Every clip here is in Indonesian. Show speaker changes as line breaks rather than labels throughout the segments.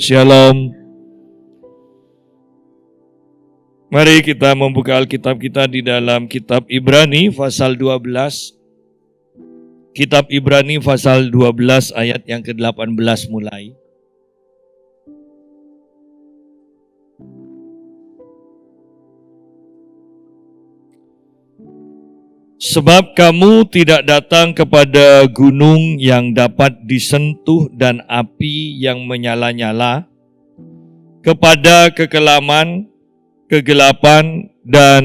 Shalom. Mari kita membuka Alkitab kita di dalam kitab Ibrani pasal 12. Kitab Ibrani pasal 12 ayat yang ke-18 mulai. Sebab kamu tidak datang kepada gunung yang dapat disentuh dan api yang menyala-nyala, kepada kekelaman, kegelapan, dan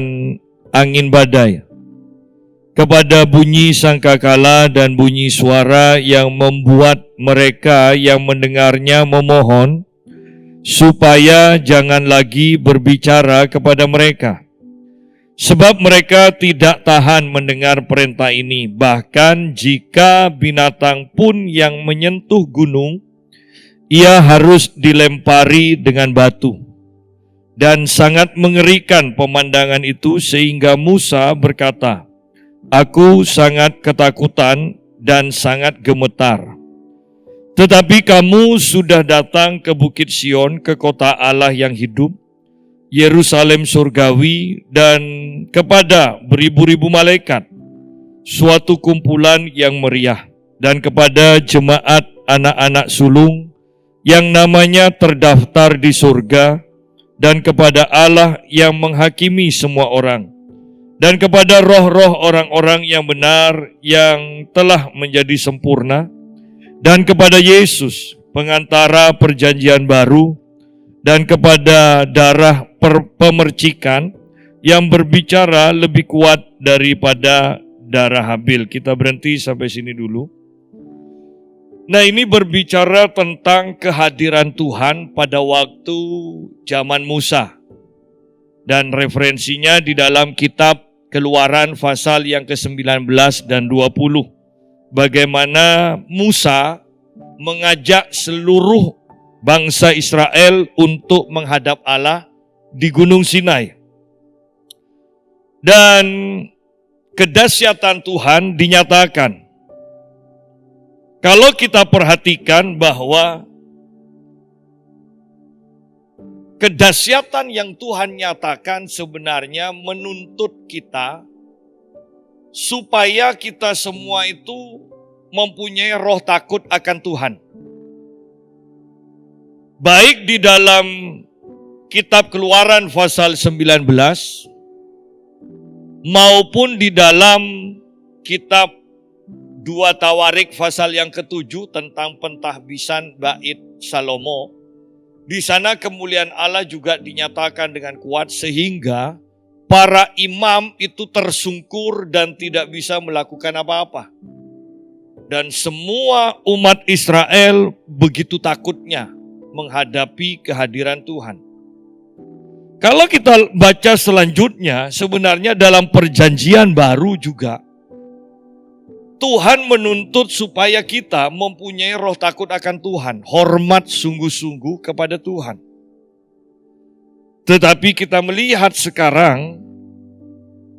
angin badai, kepada bunyi sangkakala dan bunyi suara yang membuat mereka yang mendengarnya memohon, supaya jangan lagi berbicara kepada mereka. Sebab mereka tidak tahan mendengar perintah ini. Bahkan jika binatang pun yang menyentuh gunung, ia harus dilempari dengan batu. Dan sangat mengerikan pemandangan itu sehingga Musa berkata, "Aku sangat ketakutan dan sangat gemetar. Tetapi kamu sudah datang ke Bukit Sion, ke kota Allah yang hidup, Yerusalem surgawi, dan kepada beribu-ribu malaikat, suatu kumpulan yang meriah, dan kepada jemaat anak-anak sulung yang namanya terdaftar di surga, dan kepada Allah yang menghakimi semua orang, dan kepada roh-roh orang-orang yang benar yang telah menjadi sempurna, dan kepada Yesus, pengantara perjanjian baru, dan kepada darah pemercikan yang berbicara lebih kuat daripada darah Habil." Kita berhenti sampai sini dulu. Nah, ini berbicara tentang kehadiran Tuhan pada waktu zaman Musa. Dan referensinya di dalam kitab Keluaran pasal yang ke-19 dan 20. Bagaimana Musa mengajak seluruh bangsa Israel untuk menghadap Allah di Gunung Sinai. Dan kedahsyatan Tuhan dinyatakan. Kalau kita perhatikan bahwa kedahsyatan yang Tuhan nyatakan sebenarnya menuntut kita supaya kita semua itu mempunyai roh takut akan Tuhan. Baik di dalam kitab Keluaran pasal 19 maupun di dalam kitab 2 Tawarik pasal yang ke-7 tentang pentahbisan Bait Salomo. Di sana kemuliaan Allah juga dinyatakan dengan kuat sehingga para imam itu tersungkur dan tidak bisa melakukan apa-apa. Dan semua umat Israel begitu takutnya menghadapi kehadiran Tuhan. Kalau kita baca selanjutnya, sebenarnya dalam perjanjian baru juga, Tuhan menuntut supaya kita mempunyai roh takut akan Tuhan, hormat sungguh-sungguh kepada Tuhan. Tetapi kita melihat sekarang,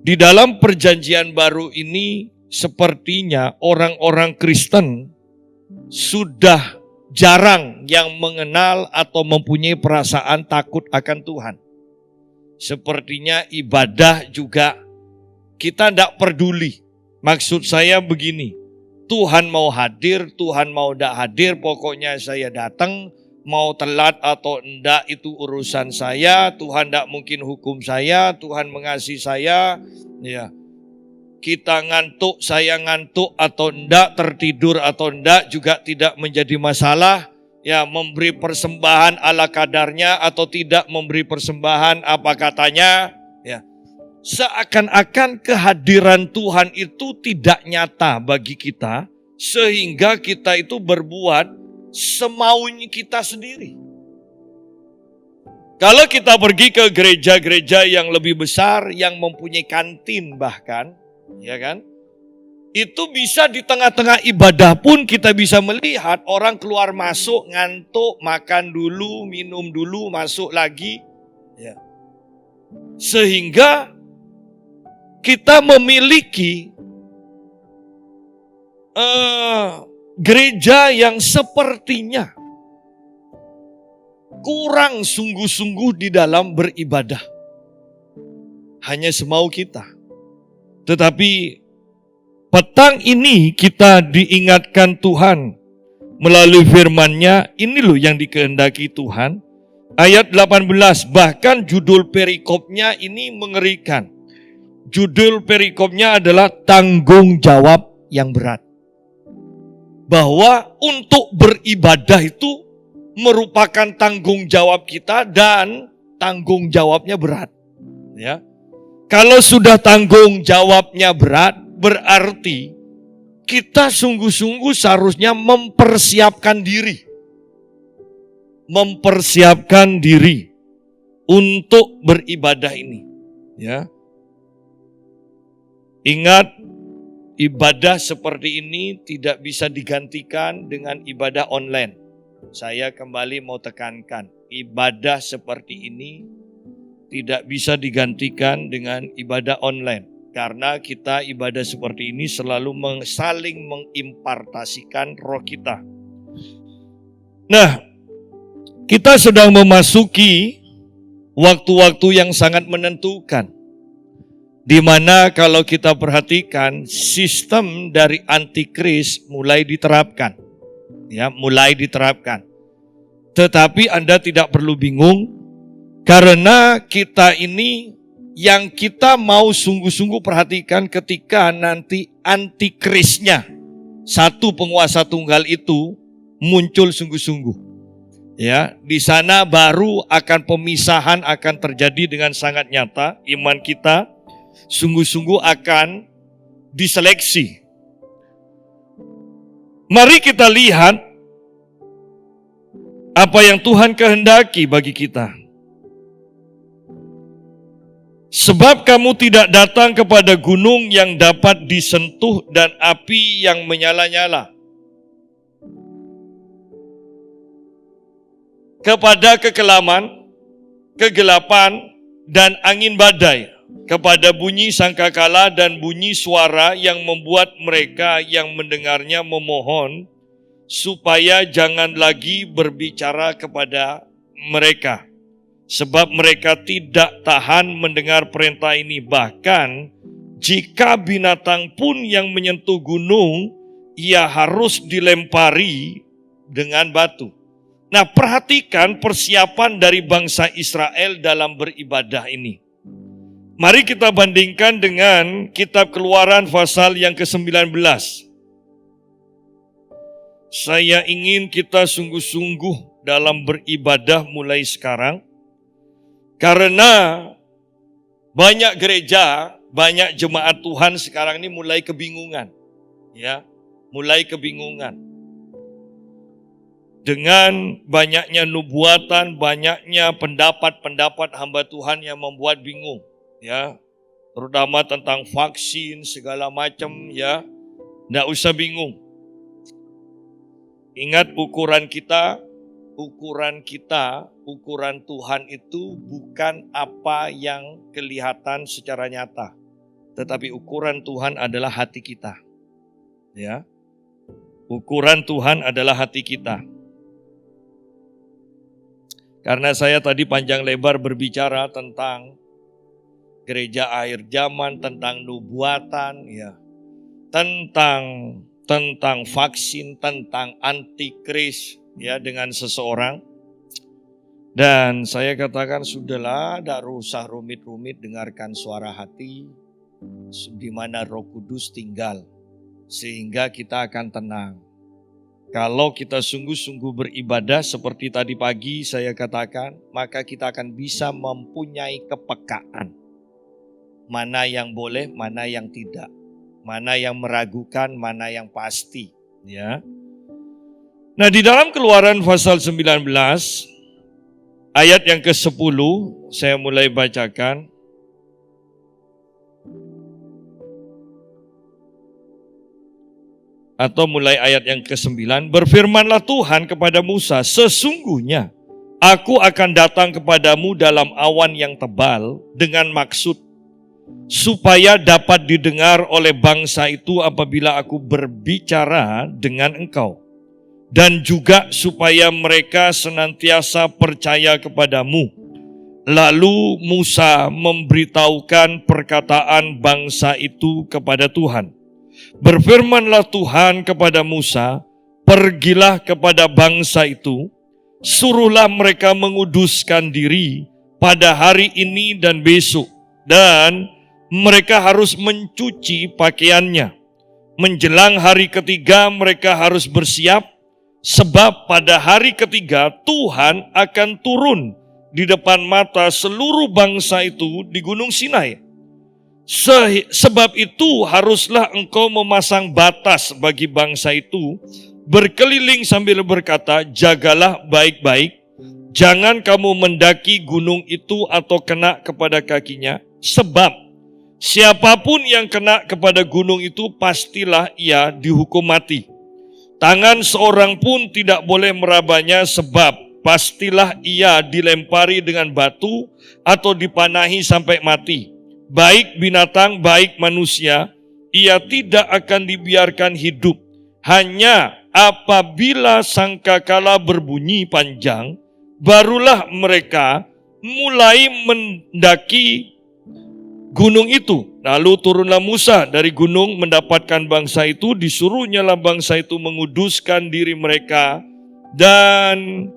di dalam perjanjian baru ini, sepertinya orang-orang Kristen sudah jarang yang mengenal atau mempunyai perasaan takut akan Tuhan. Sepertinya ibadah juga kita tidak peduli. Maksud saya begini, Tuhan mau hadir, Tuhan mau tidak hadir, pokoknya saya datang, mau telat atau enggak itu urusan saya, Tuhan tidak mungkin hukum saya, Tuhan mengasihi saya, ya. Kita ngantuk, saya ngantuk atau enggak, tertidur atau enggak juga tidak menjadi masalah. Ya, memberi persembahan ala kadarnya atau tidak memberi persembahan apa katanya. Ya, seakan-akan kehadiran Tuhan itu tidak nyata bagi kita, sehingga kita itu berbuat semaunya kita sendiri. Kalau kita pergi ke gereja-gereja yang lebih besar, yang mempunyai kantin bahkan, ya kan? Itu bisa di tengah-tengah ibadah pun kita bisa melihat orang keluar masuk, ngantuk, makan dulu, minum dulu, masuk lagi. Ya. Sehingga kita memiliki gereja yang sepertinya kurang sungguh-sungguh di dalam beribadah. Hanya semau kita. Tetapi petang ini kita diingatkan Tuhan melalui firman-Nya, ini loh yang dikehendaki Tuhan. Ayat 18, bahkan judul perikopnya ini mengerikan. Judul perikopnya adalah tanggung jawab yang berat. Bahwa untuk beribadah itu merupakan tanggung jawab kita dan tanggung jawabnya berat. Ya. Kalau sudah tanggung jawabnya berat, berarti kita sungguh-sungguh seharusnya mempersiapkan diri. Mempersiapkan diri untuk beribadah ini. Ya. Ingat, ibadah seperti ini tidak bisa digantikan dengan ibadah online. Saya kembali mau tekankan, ibadah seperti ini tidak bisa digantikan dengan ibadah online. Karena kita ibadah seperti ini selalu saling mengimpartasikan roh kita. Nah, kita sedang memasuki waktu-waktu yang sangat menentukan. Di mana kalau kita perhatikan sistem dari antikris mulai diterapkan. Ya, mulai diterapkan. Tetapi Anda tidak perlu bingung karena kita ini yang kita mau sungguh-sungguh perhatikan ketika nanti antikrisnya satu penguasa tunggal itu muncul sungguh-sungguh. Ya, di sana baru akan pemisahan akan terjadi dengan sangat nyata. Iman kita sungguh-sungguh akan diseleksi. Mari kita lihat apa yang Tuhan kehendaki bagi kita. Sebab kamu tidak datang kepada gunung yang dapat disentuh dan api yang menyala-nyala. Kepada kekelaman, kegelapan, dan angin badai. Kepada bunyi sangkakala dan bunyi suara yang membuat mereka yang mendengarnya memohon supaya jangan lagi berbicara kepada mereka. Sebab mereka tidak tahan mendengar perintah ini. Bahkan jika binatang pun yang menyentuh gunung, ia harus dilempari dengan batu. Nah, perhatikan persiapan dari bangsa Israel dalam beribadah ini. Mari kita bandingkan dengan kitab Keluaran pasal yang ke-19. Saya ingin kita sungguh-sungguh dalam beribadah mulai sekarang. Karena banyak gereja, banyak jemaat Tuhan sekarang ini mulai kebingungan. Ya, mulai kebingungan. Dengan banyaknya nubuatan, banyaknya pendapat-pendapat hamba Tuhan yang membuat bingung. Ya, terutama tentang vaksin segala macam, ya, nggak usah bingung. Ingat ukuran ukuran Tuhan itu bukan apa yang kelihatan secara nyata, tetapi ukuran Tuhan adalah hati kita. Ya, ukuran Tuhan adalah hati kita. Karena saya tadi panjang lebar berbicara tentang gereja akhir zaman, tentang nubuatan, ya, tentang vaksin, tentang antikris, ya, dengan seseorang. Dan saya katakan sudahlah, tidak usah rumit-rumit, dengarkan suara hati, di mana Roh Kudus tinggal, sehingga kita akan tenang. Kalau kita sungguh-sungguh beribadah seperti tadi pagi saya katakan, maka kita akan bisa mempunyai kepekaan. Mana yang boleh, mana yang tidak. Mana yang meragukan, mana yang pasti. Ya. Nah, di dalam Keluaran pasal 19, ayat yang ke-10, saya mulai bacakan. Atau mulai ayat yang ke-9, berfirmanlah Tuhan kepada Musa, sesungguhnya aku akan datang kepadamu dalam awan yang tebal dengan maksud supaya dapat didengar oleh bangsa itu apabila aku berbicara dengan engkau. dan juga supaya mereka senantiasa percaya kepadamu. Lalu Musa memberitahukan perkataan bangsa itu kepada Tuhan. Berfirmanlah Tuhan kepada Musa, pergilah kepada bangsa itu, suruhlah mereka menguduskan diri pada hari ini dan besok, dan mereka harus mencuci pakaiannya. Menjelang hari ketiga mereka harus bersiap, sebab pada hari ketiga Tuhan akan turun di depan mata seluruh bangsa itu di Gunung Sinai. Sebab itu haruslah engkau memasang batas bagi bangsa itu, berkeliling sambil berkata, jagalah baik-baik, jangan kamu mendaki gunung itu atau kena kepada kakinya, sebab siapapun yang kena kepada gunung itu pastilah ia dihukum mati. Tangan seorang pun tidak boleh merabanya, sebab pastilah ia dilempari dengan batu atau dipanahi sampai mati. Baik binatang, baik manusia, ia tidak akan dibiarkan hidup. Hanya apabila sangkakala berbunyi panjang, barulah mereka mulai mendaki gunung itu. Lalu turunlah Musa dari gunung mendapatkan bangsa itu, disuruhnyalah bangsa itu menguduskan diri mereka, dan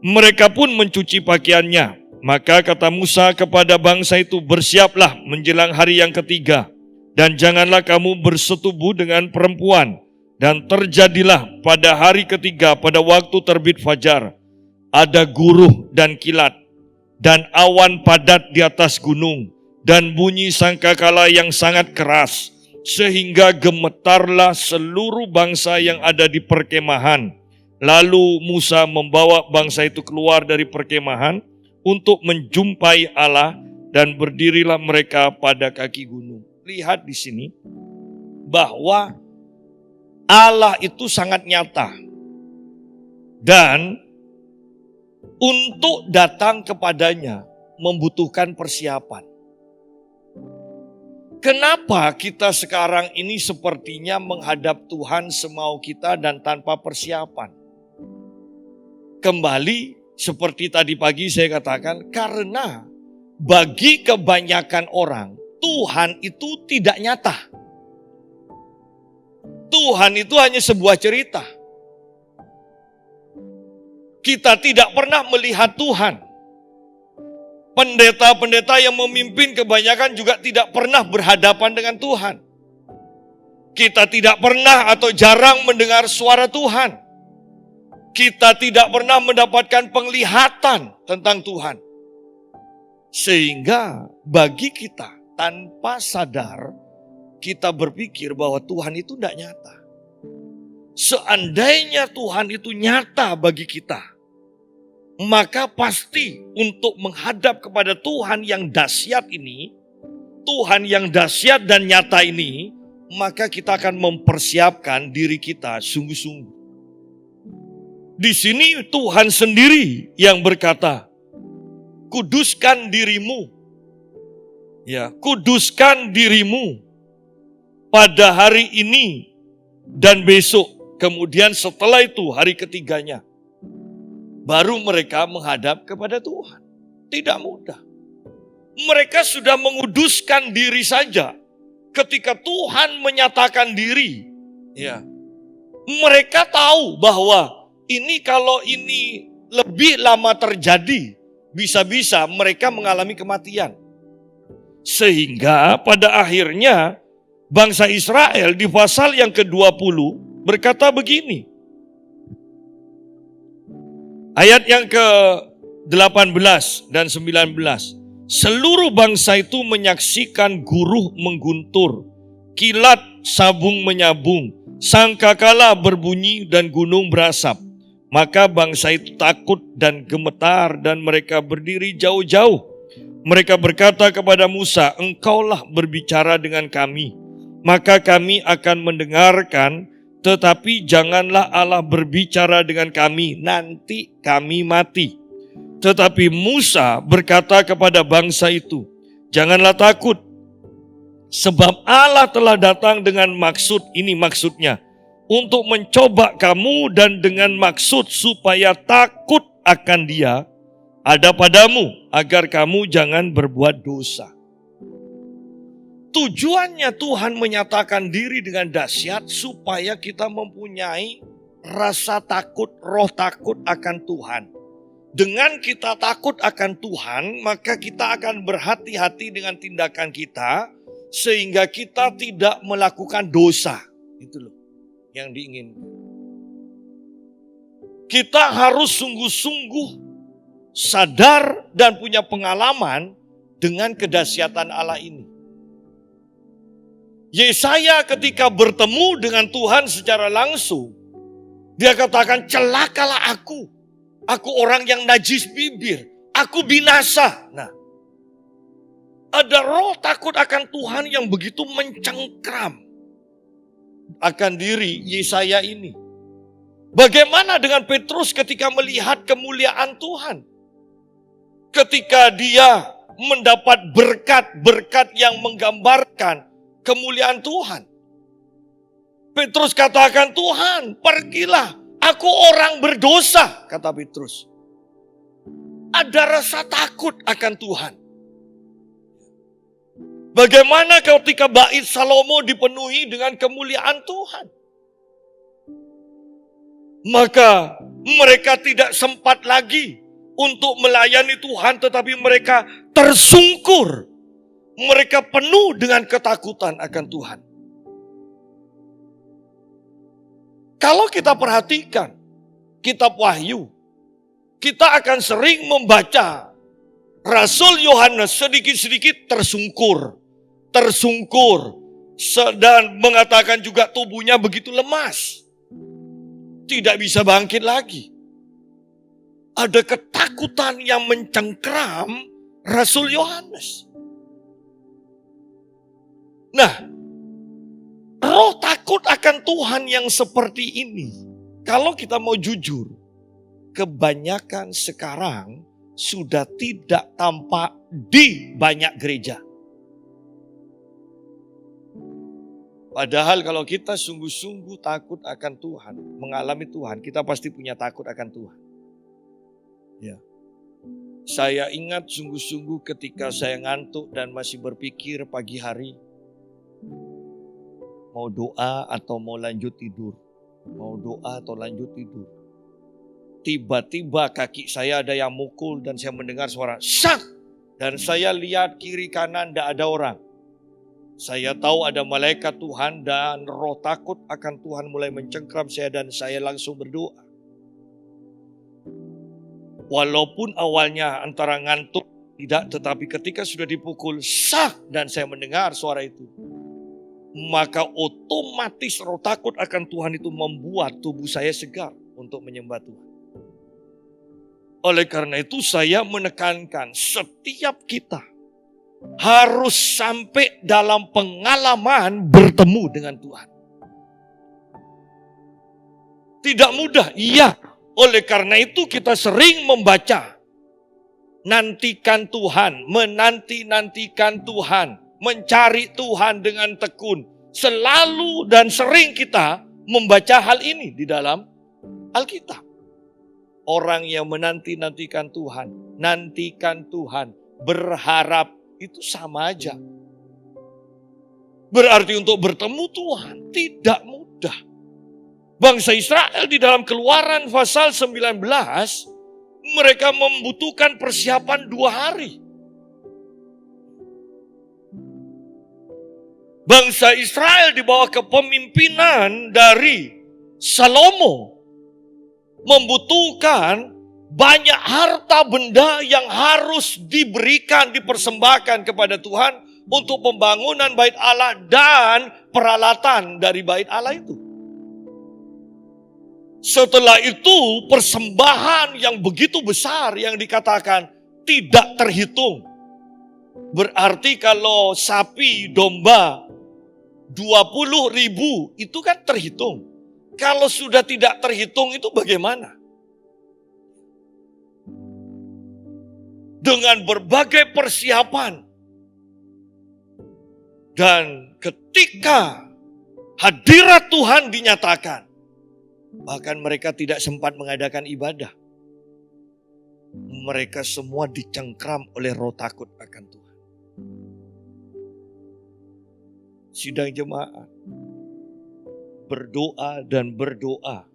mereka pun mencuci pakaiannya. Maka kata Musa kepada bangsa itu, bersiaplah menjelang hari yang ketiga, dan janganlah kamu bersetubuh dengan perempuan. Dan terjadilah pada hari ketiga pada waktu terbit fajar, ada guruh dan kilat, dan awan padat di atas gunung, dan bunyi sangkakala yang sangat keras, sehingga gemetarlah seluruh bangsa yang ada di perkemahan. Lalu Musa membawa bangsa itu keluar dari perkemahan untuk menjumpai Allah, dan berdirilah mereka pada kaki gunung. Lihat di sini bahwa Allah itu sangat nyata, dan untuk datang kepadanya membutuhkan persiapan. Kenapa kita sekarang ini sepertinya menghadap Tuhan semau kita dan tanpa persiapan? Kembali seperti tadi pagi saya katakan, karena bagi kebanyakan orang Tuhan itu tidak nyata. Tuhan itu hanya sebuah cerita. Kita tidak pernah melihat Tuhan. Pendeta-pendeta yang memimpin kebanyakan juga tidak pernah berhadapan dengan Tuhan. Kita tidak pernah atau jarang mendengar suara Tuhan. Kita tidak pernah mendapatkan penglihatan tentang Tuhan. Sehingga bagi kita tanpa sadar, kita berpikir bahwa Tuhan itu tidak nyata. Seandainya Tuhan itu nyata bagi kita, maka pasti untuk menghadap kepada Tuhan yang dahsyat ini, Tuhan yang dahsyat dan nyata ini, maka kita akan mempersiapkan diri kita sungguh-sungguh. Di sini Tuhan sendiri yang berkata, kuduskan dirimu. Ya, kuduskan dirimu pada hari ini dan besok. Kemudian setelah itu hari ketiganya, baru mereka menghadap kepada Tuhan. Tidak mudah. Mereka sudah menguduskan diri saja. Ketika Tuhan menyatakan diri, ya, mereka tahu bahwa ini kalau ini lebih lama terjadi, bisa-bisa mereka mengalami kematian. Sehingga pada akhirnya bangsa Israel di pasal yang ke-20 berkata begini. Ayat yang ke-18 dan 19. Seluruh bangsa itu menyaksikan guruh mengguntur, kilat sabung menyabung, sangkakala berbunyi dan gunung berasap. Maka bangsa itu takut dan gemetar dan mereka berdiri jauh-jauh. Mereka berkata kepada Musa, engkaulah berbicara dengan kami, maka kami akan mendengarkan, tetapi janganlah Allah berbicara dengan kami, nanti kami mati. Tetapi Musa berkata kepada bangsa itu, janganlah takut, sebab Allah telah datang dengan maksud, ini maksudnya, untuk mencoba kamu dan dengan maksud supaya takut akan Dia ada padamu, agar kamu jangan berbuat dosa. Tujuannya Tuhan menyatakan diri dengan dahsyat supaya kita mempunyai rasa takut, roh takut akan Tuhan. Dengan kita takut akan Tuhan, maka kita akan berhati-hati dengan tindakan kita, sehingga kita tidak melakukan dosa. Itu loh yang diinginkan. Kita harus sungguh-sungguh sadar dan punya pengalaman dengan kedahsyatan Allah ini. Yesaya ketika bertemu dengan Tuhan secara langsung, dia katakan, celakalah aku orang yang najis bibir, aku binasa. Nah, ada roh takut akan Tuhan yang begitu mencengkram akan diri Yesaya ini. Bagaimana dengan Petrus ketika melihat kemuliaan Tuhan? Ketika dia mendapat berkat-berkat yang menggambarkan kemuliaan Tuhan. Petrus katakan, Tuhan, pergilah, aku orang berdosa, kata Petrus. Ada rasa takut akan Tuhan. Bagaimana ketika bait Salomo dipenuhi dengan kemuliaan Tuhan? Maka mereka tidak sempat lagi untuk melayani Tuhan, tetapi mereka tersungkur. Mereka penuh dengan ketakutan akan Tuhan. Kalau kita perhatikan kitab Wahyu, kita akan sering membaca Rasul Yohanes sedikit-sedikit tersungkur, dan mengatakan juga tubuhnya begitu lemas, tidak bisa bangkit lagi. Ada ketakutan yang mencengkram Rasul Yohanes. Nah, roh takut akan Tuhan yang seperti ini, kalau kita mau jujur, kebanyakan sekarang sudah tidak tampak di banyak gereja. Padahal kalau kita sungguh-sungguh takut akan Tuhan, mengalami Tuhan, kita pasti punya takut akan Tuhan. Ya. Saya ingat sungguh-sungguh ketika saya ngantuk dan masih berpikir pagi hari, mau doa atau mau lanjut tidur. Mau doa atau lanjut tidur. Tiba-tiba kaki saya ada yang mukul dan saya mendengar suara sak. Dan saya lihat kiri kanan tidak ada orang. Saya tahu ada malaikat Tuhan dan roh takut akan Tuhan mulai mencengkram saya dan saya langsung berdoa. Walaupun awalnya antara ngantuk tidak, tetapi ketika sudah dipukul sak dan saya mendengar suara itu, maka otomatis roh takut akan Tuhan itu membuat tubuh saya segar untuk menyembah Tuhan. Oleh karena itu saya menekankan setiap kita harus sampai dalam pengalaman bertemu dengan Tuhan. Tidak mudah, iya. Oleh karena itu kita sering membaca, nantikan Tuhan, menanti-nantikan Tuhan, mencari Tuhan dengan tekun. Selalu dan sering kita membaca hal ini di dalam Alkitab. Orang yang menanti-nantikan Tuhan, nantikan Tuhan, berharap, itu sama aja. Berarti untuk bertemu Tuhan tidak mudah. Bangsa Israel di dalam Keluaran pasal 19, mereka membutuhkan persiapan 2 hari. Bangsa Israel di bawah kepemimpinan dari Salomo membutuhkan banyak harta benda yang harus diberikan, dipersembahkan kepada Tuhan untuk pembangunan bait Allah dan peralatan dari bait Allah itu. Setelah itu persembahan yang begitu besar yang dikatakan tidak terhitung. Berarti kalau sapi, domba 20.000 itu kan terhitung. Kalau sudah tidak terhitung itu bagaimana? Dengan berbagai persiapan. Dan ketika hadirat Tuhan dinyatakan. Bahkan mereka tidak sempat mengadakan ibadah. Mereka semua dicengkram oleh roh takut akan Tuhan. Sidang jemaat, berdoa dan berdoa.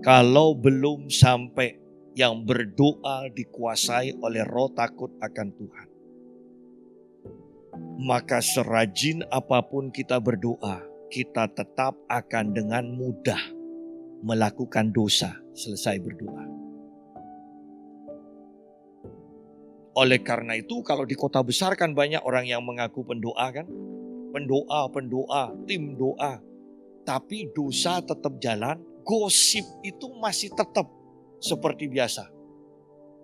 Kalau belum sampai yang berdoa dikuasai oleh roh takut akan Tuhan, maka serajin apapun kita berdoa, kita tetap akan dengan mudah melakukan dosa selesai berdoa. Oleh karena itu, kalau di kota besar kan banyak orang yang mengaku pendoa kan? Pendoa, tim doa. Tapi dosa tetap jalan, gosip itu masih tetap seperti biasa.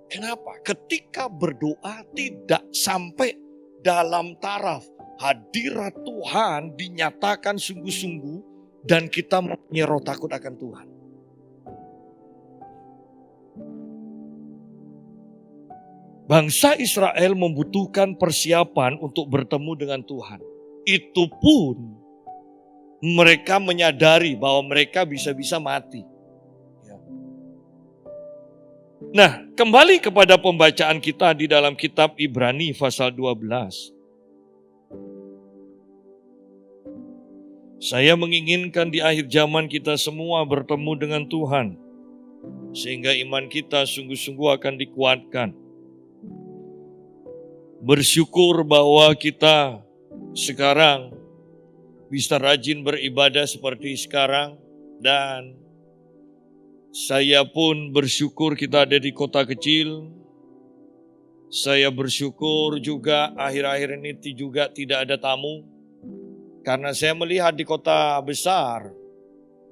Kenapa? Ketika berdoa tidak sampai dalam taraf hadirat Tuhan dinyatakan sungguh-sungguh dan kita mempunyai roh takut akan Tuhan. Bangsa Israel membutuhkan persiapan untuk bertemu dengan Tuhan. Itu pun mereka menyadari bahwa mereka bisa-bisa mati. Nah, kembali kepada pembacaan kita di dalam kitab Ibrani pasal 12. Saya menginginkan di akhir zaman kita semua bertemu dengan Tuhan, sehingga iman kita sungguh-sungguh akan dikuatkan. Bersyukur bahwa kita sekarang bisa rajin beribadah seperti sekarang, dan saya pun bersyukur kita ada di kota kecil. Saya bersyukur juga akhir-akhir ini juga tidak ada tamu. Karena saya melihat di kota besar,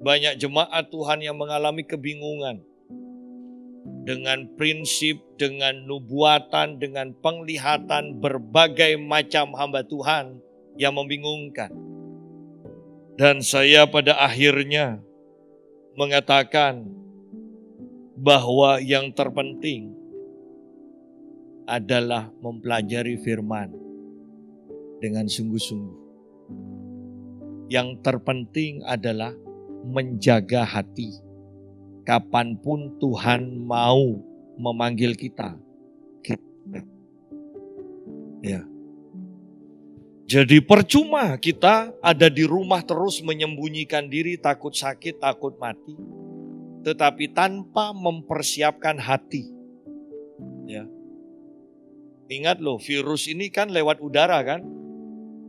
banyak jemaat Tuhan yang mengalami kebingungan. Dengan prinsip, dengan nubuatan, dengan penglihatan berbagai macam hamba Tuhan yang membingungkan. Dan saya pada akhirnya mengatakan bahwa yang terpenting adalah mempelajari firman dengan sungguh-sungguh. Yang terpenting adalah menjaga hati. Kapanpun Tuhan mau memanggil kita. Ya. Jadi percuma kita ada di rumah terus menyembunyikan diri, takut sakit, takut mati. Tetapi tanpa mempersiapkan hati. Ya. Ingat loh, virus ini kan lewat udara kan?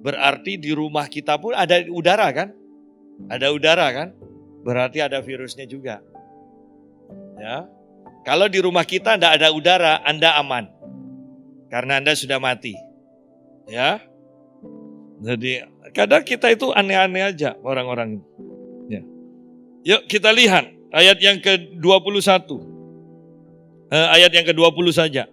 Berarti di rumah kita pun ada udara kan? Ada udara kan? Berarti ada virusnya juga. Ya. Kalau di rumah kita tidak ada udara, Anda aman. Karena Anda sudah mati. Ya. Jadi kadang kita itu aneh-aneh aja orang-orang. Ya. Yuk kita lihat ayat yang ke-21. Ayat yang ke-20 saja.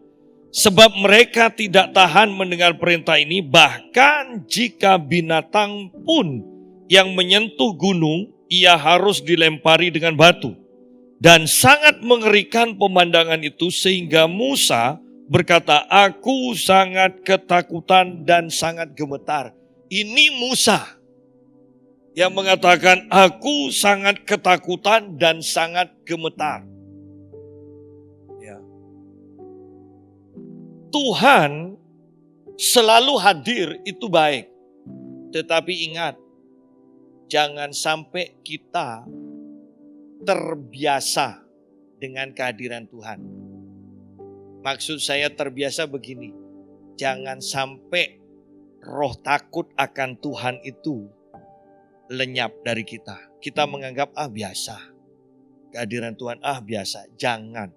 Sebab mereka tidak tahan mendengar perintah ini, bahkan jika binatang pun yang menyentuh gunung, ia harus dilempari dengan batu. Dan sangat mengerikan pemandangan itu sehingga Musa berkata, aku sangat ketakutan dan sangat gemetar. Ini Musa yang mengatakan, aku sangat ketakutan dan sangat gemetar. Ya. Tuhan selalu hadir itu baik. Tetapi ingat, jangan sampai kita terbiasa dengan kehadiran Tuhan. Maksud saya terbiasa begini, jangan sampai roh takut akan Tuhan itu lenyap dari kita. Kita menganggap biasa. Kehadiran Tuhan biasa. Jangan.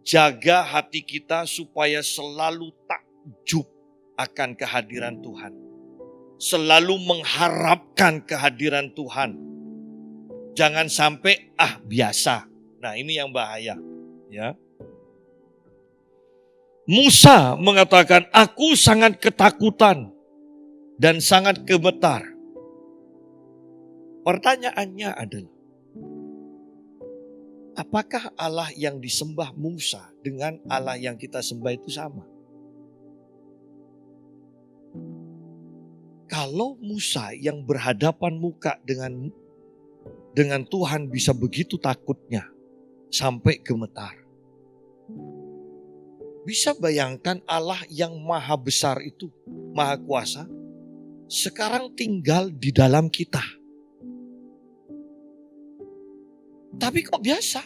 Jaga hati kita supaya selalu takjub akan kehadiran Tuhan. Selalu mengharapkan kehadiran Tuhan. Jangan sampai biasa. Nah, ini yang bahaya, ya. Musa mengatakan, aku sangat ketakutan dan sangat gemetar. Pertanyaannya adalah, apakah Allah yang disembah Musa dengan Allah yang kita sembah itu sama? Kalau Musa yang berhadapan muka dengan Tuhan bisa begitu takutnya sampai gemetar. Bisa bayangkan Allah yang maha besar itu, maha kuasa, sekarang tinggal di dalam kita. Tapi kok biasa?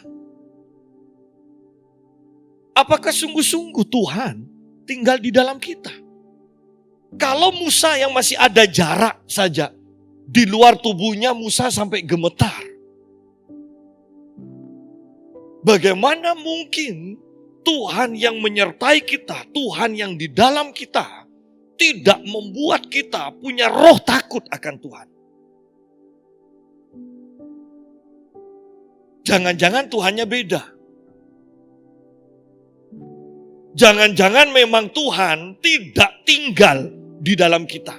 Apakah sungguh-sungguh Tuhan tinggal di dalam kita? Kalau Musa yang masih ada jarak saja, di luar tubuhnya Musa sampai gemetar. Bagaimana mungkin Tuhan yang menyertai kita, Tuhan yang di dalam kita, tidak membuat kita punya roh takut akan Tuhan? Jangan-jangan Tuhannya beda. Jangan-jangan memang Tuhan tidak tinggal di dalam kita.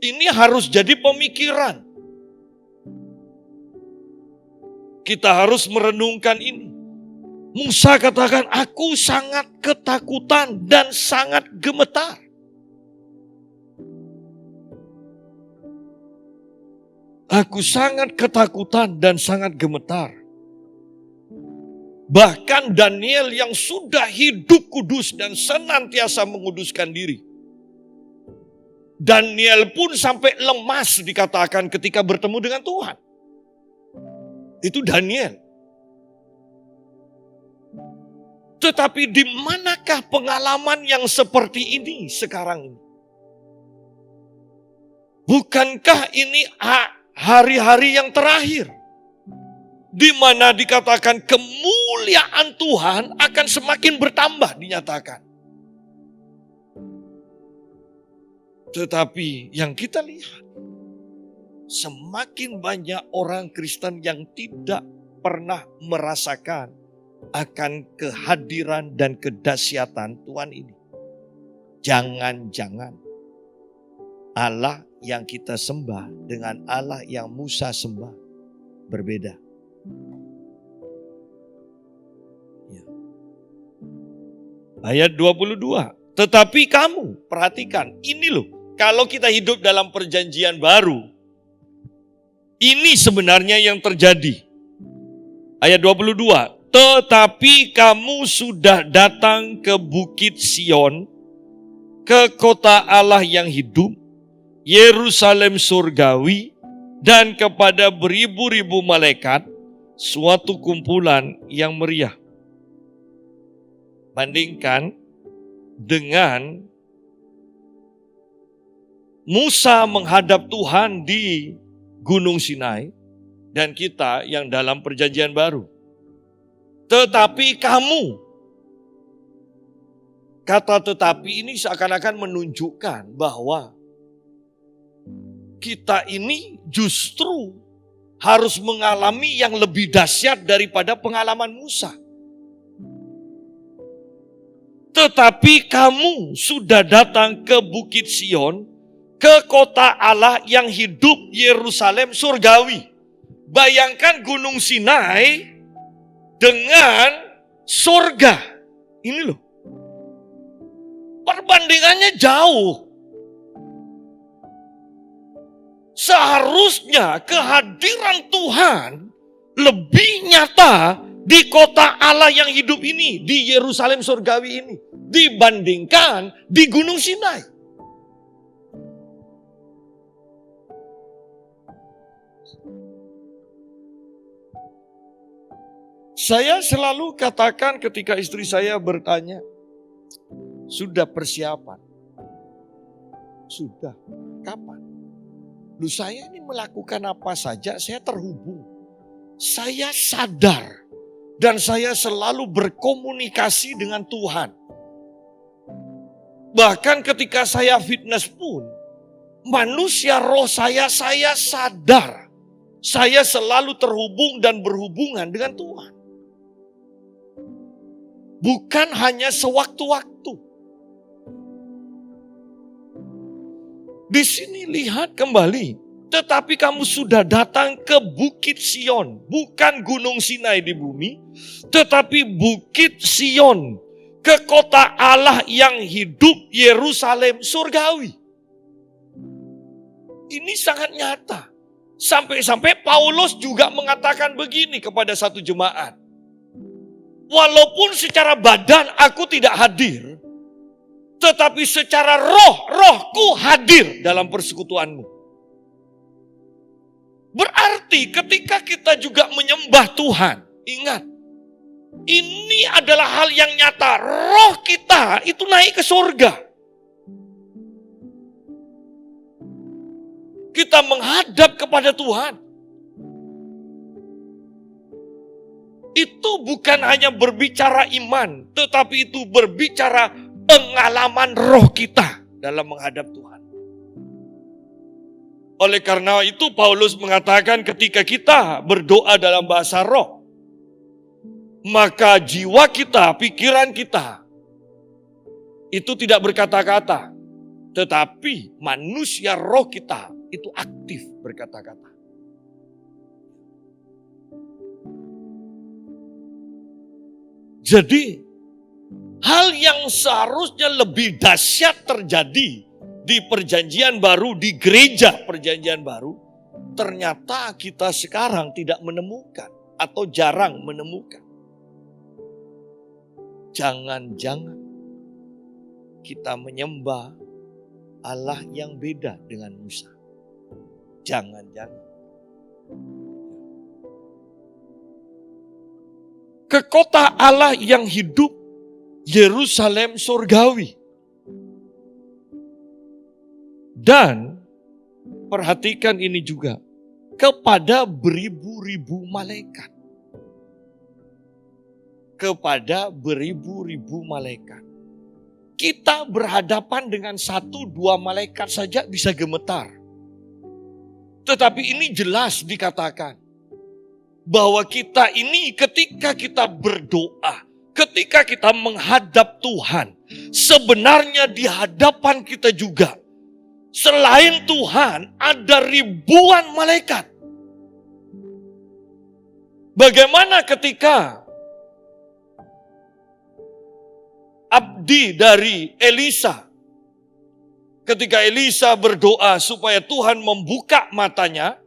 Ini harus jadi pemikiran. Kita harus merenungkan ini. Musa katakan, aku sangat ketakutan dan sangat gemetar. Aku sangat ketakutan dan sangat gemetar. Bahkan Daniel yang sudah hidup kudus dan senantiasa menguduskan diri. Daniel pun sampai lemas dikatakan ketika bertemu dengan Tuhan. Itu Daniel. Tetapi di manakah pengalaman yang seperti ini sekarang ini? Bukankah ini hari-hari yang terakhir? Di mana dikatakan kemuliaan Tuhan akan semakin bertambah dinyatakan. Tetapi yang kita lihat, semakin banyak orang Kristen yang tidak pernah merasakan akan kehadiran dan kedahsyatan Tuhan ini. Jangan-jangan Allah yang kita sembah dengan Allah yang Musa sembah berbeda. Ya. Ayat 22. Tetapi kamu, perhatikan, ini loh. Kalau kita hidup dalam perjanjian baru, ini sebenarnya yang terjadi. Ayat 22. Tetapi kamu sudah datang ke Bukit Sion, ke kota Allah yang hidup, Yerusalem surgawi, dan kepada beribu-ribu malaikat, suatu kumpulan yang meriah. Bandingkan dengan Musa menghadap Tuhan di Gunung Sinai, dan kita yang dalam perjanjian baru. Tetapi kamu, kata tetapi ini seakan-akan menunjukkan bahwa kita ini justru harus mengalami yang lebih dahsyat daripada pengalaman Musa. Tetapi kamu sudah datang ke Bukit Sion, ke kota Allah yang hidup, Yerusalem surgawi. Bayangkan Gunung Sinai dengan surga. Ini loh. Perbandingannya jauh. Seharusnya kehadiran Tuhan lebih nyata di kota Allah yang hidup ini, di Yerusalem surgawi ini, dibandingkan di Gunung Sinai. Saya selalu katakan ketika istri saya bertanya, sudah persiapan? Sudah, kapan? Loh, saya ini melakukan apa saja, saya terhubung. Saya sadar dan saya selalu berkomunikasi dengan Tuhan. Bahkan ketika saya fitness pun, manusia roh saya sadar. Saya selalu terhubung dan berhubungan dengan Tuhan. Bukan hanya sewaktu-waktu. Di sini lihat kembali, tetapi kamu sudah datang ke Bukit Sion, bukan Gunung Sinai di bumi, tetapi Bukit Sion, ke kota Allah yang hidup, Yerusalem surgawi. Ini sangat nyata. Sampai-sampai Paulus juga mengatakan begini kepada satu jemaat. Walaupun secara badan aku tidak hadir, tetapi secara rohku hadir dalam persekutuanmu. Berarti ketika kita juga menyembah Tuhan, ingat, ini adalah hal yang nyata. Roh kita itu naik ke surga. Kita menghadap kepada Tuhan. Itu bukan hanya berbicara iman, tetapi itu berbicara pengalaman roh kita dalam menghadap Tuhan. Oleh karena itu Paulus mengatakan ketika kita berdoa dalam bahasa roh, maka jiwa kita, pikiran kita, itu tidak berkata-kata. Tetapi manusia roh kita itu aktif berkata-kata. Jadi, hal yang seharusnya lebih dahsyat terjadi di perjanjian baru, di gereja perjanjian baru, ternyata kita sekarang tidak menemukan atau jarang menemukan. Jangan-jangan kita menyembah Allah yang beda dengan Musa. Jangan-jangan. Ke kota Allah yang hidup, Yerusalem surgawi. Dan perhatikan ini juga, kepada beribu-ribu malaikat. Kepada beribu-ribu malaikat. Kita berhadapan dengan 1-2 malaikat saja bisa gemetar. Tetapi ini jelas dikatakan bahwa kita ini ketika kita berdoa, ketika kita menghadap Tuhan, sebenarnya di hadapan kita juga, selain Tuhan ada ribuan malaikat. Bagaimana ketika abdi dari Elisa, ketika Elisa berdoa supaya Tuhan membuka matanya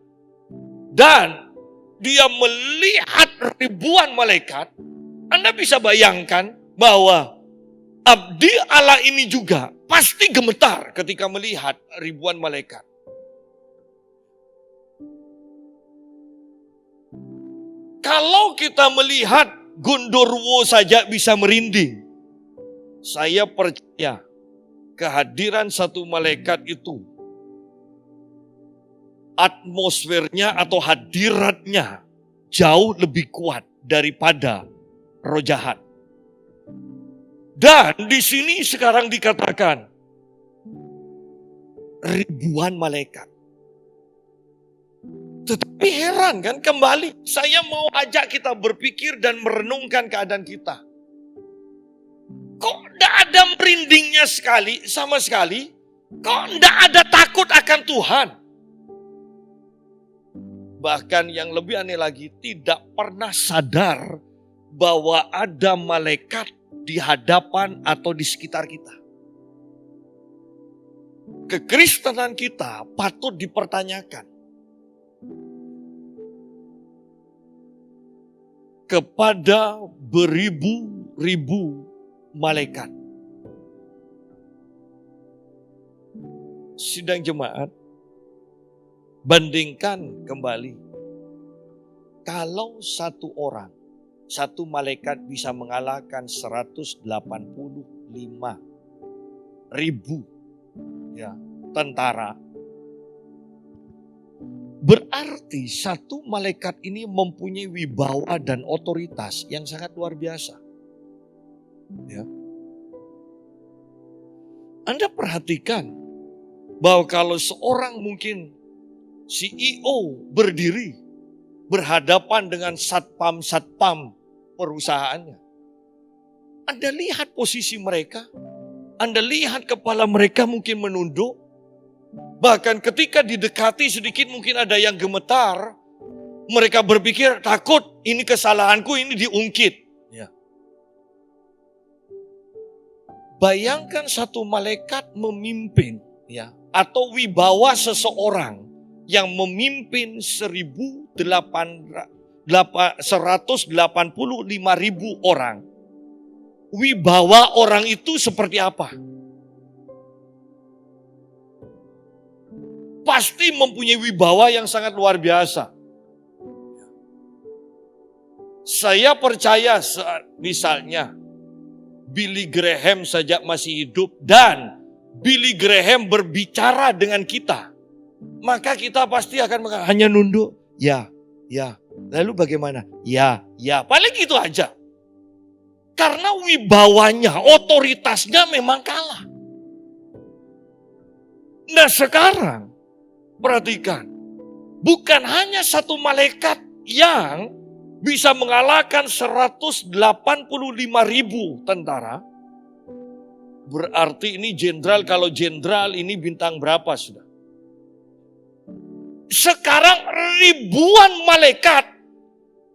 dan dia melihat ribuan malaikat, Anda bisa bayangkan bahwa abdi Allah ini juga pasti gemetar ketika melihat ribuan malaikat. Kalau kita melihat Gondoruo saja bisa merinding, saya percaya kehadiran satu malaikat itu, atmosfernya atau hadiratnya jauh lebih kuat daripada roh jahat. Dan di sini sekarang dikatakan ribuan malaikat. Tetapi heran kan, kembali saya mau ajak kita berpikir dan merenungkan keadaan kita. Kok tidak ada merindingnya sama sekali? Kok tidak ada takut akan Tuhan? Bahkan yang lebih aneh lagi, tidak pernah sadar bahwa ada malaikat di hadapan atau di sekitar kita. Kekristenan kita patut dipertanyakan. Kepada beribu-ribu malaikat. Sidang jemaat, bandingkan kembali. Kalau satu orang, satu malaikat bisa mengalahkan 185.000 tentara. Berarti satu malaikat ini mempunyai wibawa dan otoritas yang sangat luar biasa. Ya. Anda perhatikan bahwa kalau seorang mungkin CEO berdiri berhadapan dengan satpam perusahaannya. Anda lihat posisi mereka, Anda lihat kepala mereka mungkin menunduk. Bahkan ketika didekati sedikit mungkin ada yang gemetar. Mereka berpikir takut ini kesalahanku ini diungkit. Ya. Bayangkan satu malaikat memimpin, ya, atau wibawa seseorang yang memimpin 185.000 orang. Wibawa orang itu seperti apa? Pasti mempunyai wibawa yang sangat luar biasa. Saya percaya misalnya Billy Graham saja masih hidup dan Billy Graham berbicara dengan kita, maka kita pasti akan hanya nunduk, ya, ya. Lalu bagaimana? Ya, ya. Paling gitu aja. Karena wibawanya, otoritasnya memang kalah. Nah sekarang, perhatikan, bukan hanya satu malaikat yang bisa mengalahkan 185.000 tentara. Berarti ini jenderal, kalau jenderal ini bintang berapa sudah? Sekarang ribuan malaikat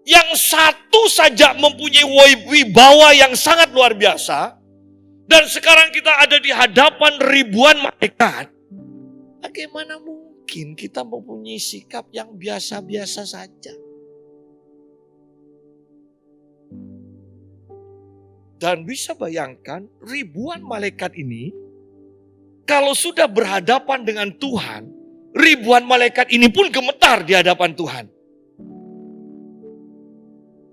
yang satu saja mempunyai wibawa yang sangat luar biasa. Dan sekarang kita ada di hadapan ribuan malaikat. Bagaimana mungkin kita mempunyai sikap yang biasa-biasa saja? Dan bisa bayangkan ribuan malaikat ini, kalau sudah berhadapan dengan Tuhan, ribuan malaikat ini pun gemetar di hadapan Tuhan.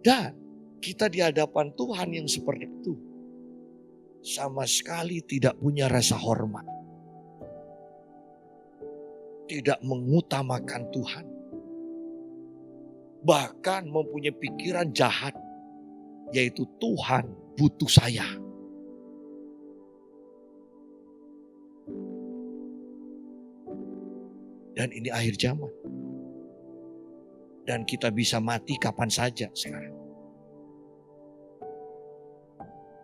Dan kita di hadapan Tuhan yang seperti itu, sama sekali tidak punya rasa hormat. Tidak mengutamakan Tuhan. Bahkan mempunyai pikiran jahat, yaitu Tuhan butuh saya. Dan ini akhir zaman. Dan kita bisa mati kapan saja sekarang.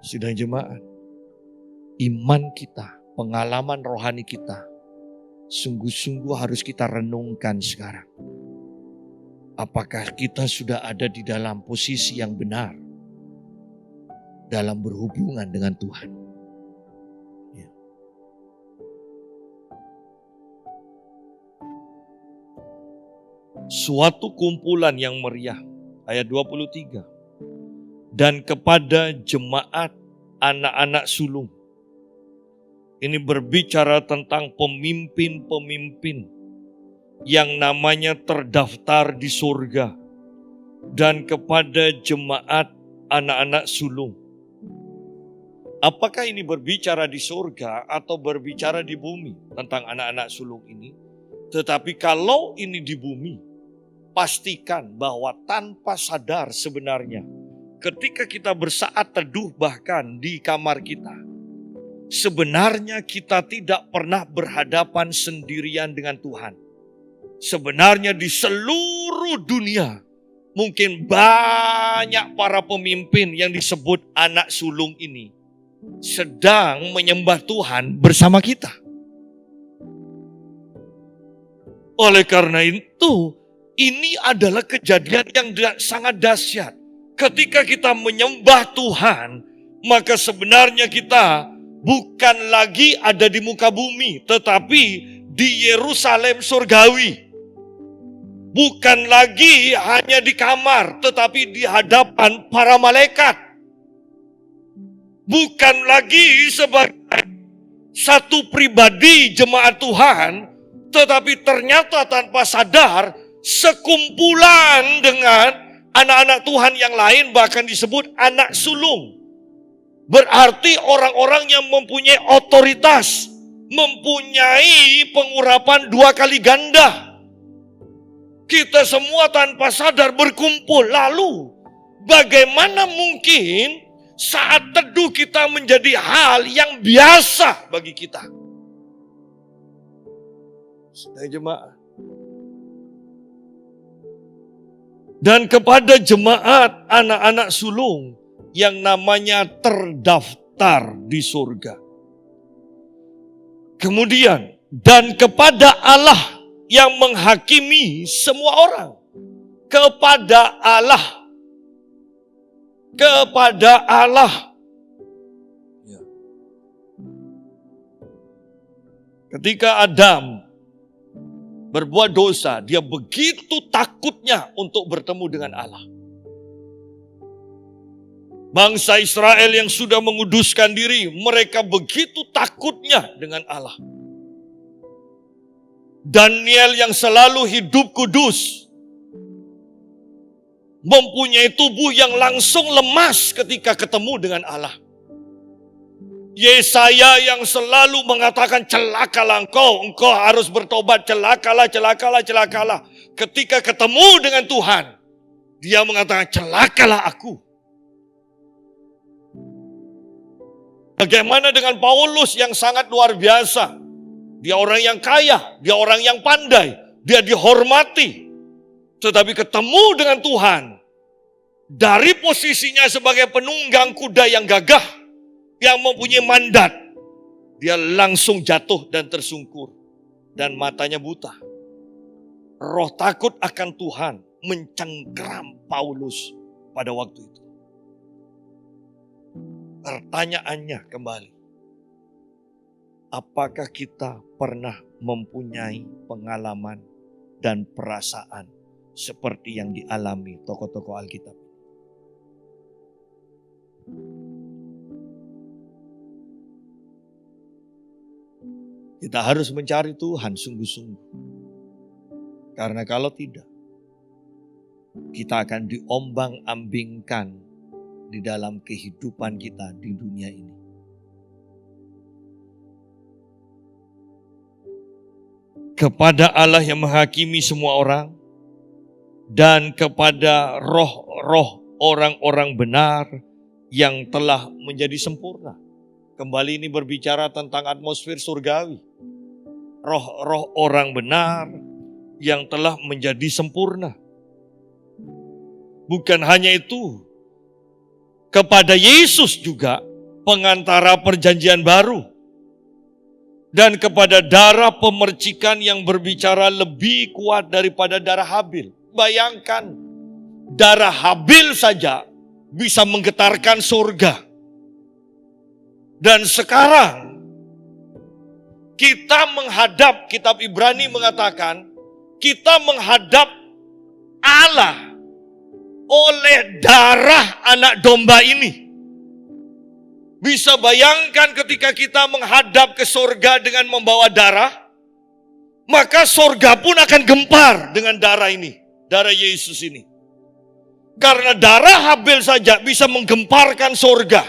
Sudah jemaat, iman kita, pengalaman rohani kita, sungguh-sungguh harus kita renungkan sekarang. Apakah kita sudah ada di dalam posisi yang benar dalam berhubungan dengan Tuhan? Ya. Suatu kumpulan yang meriah, ayat 23. Dan kepada jemaat anak-anak sulung. Ini berbicara tentang pemimpin-pemimpin yang namanya terdaftar di surga. Dan kepada jemaat anak-anak sulung. Apakah ini berbicara di surga atau berbicara di bumi tentang anak-anak sulung ini? Tetapi kalau ini di bumi, pastikan bahwa tanpa sadar sebenarnya, ketika kita bersaat teduh bahkan di kamar kita, sebenarnya kita tidak pernah berhadapan sendirian dengan Tuhan. Sebenarnya di seluruh dunia, mungkin banyak para pemimpin yang disebut anak sulung ini sedang menyembah Tuhan bersama kita. Oleh karena itu, ini adalah kejadian yang sangat dahsyat. Ketika kita menyembah Tuhan, maka sebenarnya kita bukan lagi ada di muka bumi, tetapi di Yerusalem surgawi. Bukan lagi hanya di kamar, tetapi di hadapan para malaikat. Bukan lagi sebagai satu pribadi jemaat Tuhan, tetapi ternyata tanpa sadar sekumpulan dengan anak-anak Tuhan yang lain, bahkan disebut anak sulung. Berarti orang-orang yang mempunyai otoritas, mempunyai pengurapan 2 kali ganda. Kita semua tanpa sadar berkumpul. Lalu bagaimana mungkin saat teduh kita menjadi hal yang biasa bagi kita? Sudah jemaat. Dan kepada jemaat anak-anak sulung yang namanya terdaftar di surga. Kemudian, dan kepada Allah yang menghakimi semua orang. Kepada Allah. Kepada Allah. Ketika Adam berbuat dosa, dia begitu takutnya untuk bertemu dengan Allah. Bangsa Israel yang sudah menguduskan diri, mereka begitu takutnya dengan Allah. Daniel yang selalu hidup kudus, mempunyai tubuh yang langsung lemas ketika ketemu dengan Allah. Yesaya yang selalu mengatakan, celakalah engkau harus bertobat, celakalah. Ketika ketemu dengan Tuhan, dia mengatakan, celakalah aku. Bagaimana dengan Paulus yang sangat luar biasa? Dia orang yang kaya, dia orang yang pandai, dia dihormati. Tetapi ketemu dengan Tuhan, dari posisinya sebagai penunggang kuda yang gagah, yang mempunyai mandat, dia langsung jatuh dan tersungkur. Dan matanya buta. Roh takut akan Tuhan mencengkeram Paulus pada waktu itu. Pertanyaannya kembali, apakah kita pernah mempunyai pengalaman dan perasaan seperti yang dialami tokoh-tokoh Alkitab? Kita harus mencari Tuhan sungguh-sungguh. Karena kalau tidak, kita akan diombang-ambingkan di dalam kehidupan kita di dunia ini. Kepada Allah yang menghakimi semua orang, dan kepada roh-roh orang-orang benar yang telah menjadi sempurna. Kembali ini berbicara tentang atmosfer surgawi. Roh-roh orang benar yang telah menjadi sempurna. Bukan hanya itu, kepada Yesus juga pengantara perjanjian baru. Dan kepada darah pemercikan yang berbicara lebih kuat daripada darah Habil. Bayangkan, darah Habil saja bisa menggetarkan surga. Dan sekarang kita menghadap, kitab Ibrani mengatakan, kita menghadap Allah oleh darah anak domba ini. Bisa bayangkan ketika kita menghadap ke sorga dengan membawa darah, maka sorga pun akan gempar dengan darah ini, darah Yesus ini. Karena darah Habel saja bisa menggemparkan sorga,